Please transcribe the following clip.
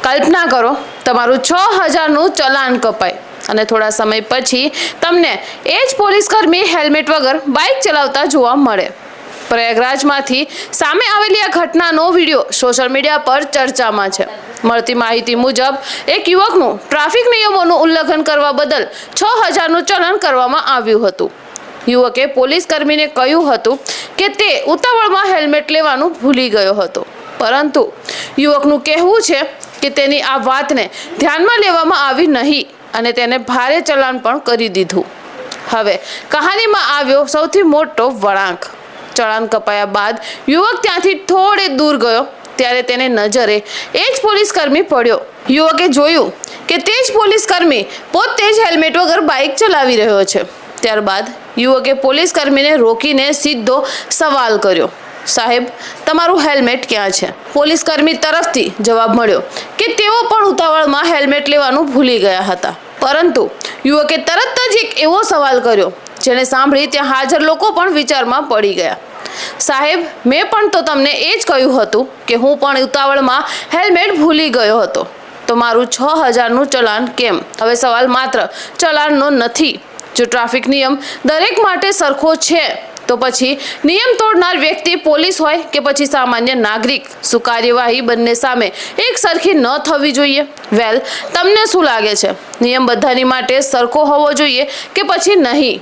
કલ્પના કરો, તમારું 6,000નું ચલાન કપાય અને થોડા સમય પછી તમને એ જ પોલીસકર્મી હેલ્મેટ વગર બાઇક ચલાવતા જોવા મળે. પ્રયાગરાજમાંથી સામે આવેલી આ ઘટનાનો વિડીયો સોશિયલ મીડિયા પર ચર્ચામાં છે. મળતી માહિતી મુજબ એક યુવકનું ટ્રાફિક નિયમોનું ઉલ્લંઘન કરવા બદલ 6,000નું ચલાન કરવામાં આવ્યું હતું. યુવકે પોલીસ કર્મીને કહ્યું હતું કે તે ઉતાવળમાં હેલ્મેટ લેવાનું ભૂલી ગયો હતો, પરંતુ યુવકનું કહેવું છે કે તેની આ વાતને ધ્યાનમાં લેવામાં આવી નહીં અને તેને ભારે ચલાન પણ કરી દીધું. હવે કહાનીમાં આવ્યો સૌથી મોટો વળાંક. ચલાન કપાયા બાદ યુવક ત્યાંથી થોડે દૂર ગયો ત્યારે તેને નજરે એ જ પોલીસકર્મી પડ્યો. યુવકે જોયું કે તે જ પોલીસકર્મી પોતે જ હેલ્મેટ વગર બાઇક ચલાવી રહ્યો છે. ત્યારબાદ યુવકે પોલીસકર્મીને રોકીને સીધો સવાલ કર્યો, સાહેબ, તમારું હેલ્મેટ ક્યાં છે? પોલીસકર્મી તરફથી જવાબ મળ્યો કે તેઓ પણ ઉતાવળમાં હેલ્મેટ લેવાનું ભૂલી ગયા હતા. પરંતુ યુવકે તરત જ એક એવો સવાલ કર્યો જેને સાંભળી ત્યાં હાજર લોકો પણ વિચારમાં પડી ગયા. સાહેબ, મેં પણ તો તમને એ જ કહ્યું હતું કે હું પણ ઉતાવળમાં હેલ્મેટ ભૂલી ગયો હતો, તો મારું 6,000નું ચલાન કેમ? હવે સવાલ માત્ર ચલાનનો નથી. જો ટ્રાફિક નિયમ દરેક માટે સરખો છે તો પછી નિયમ તોડનાર વ્યક્તિ પોલીસ હોય કે પછી સામાન્ય નાગરિક, શું કાર્યવાહી બંને સામે એક સરખી ન થવી જોઈએ? વેલ, તમને શું લાગે છે, નિયમ બધાની માટે સરખો હોવો જોઈએ કે પછી નહીં?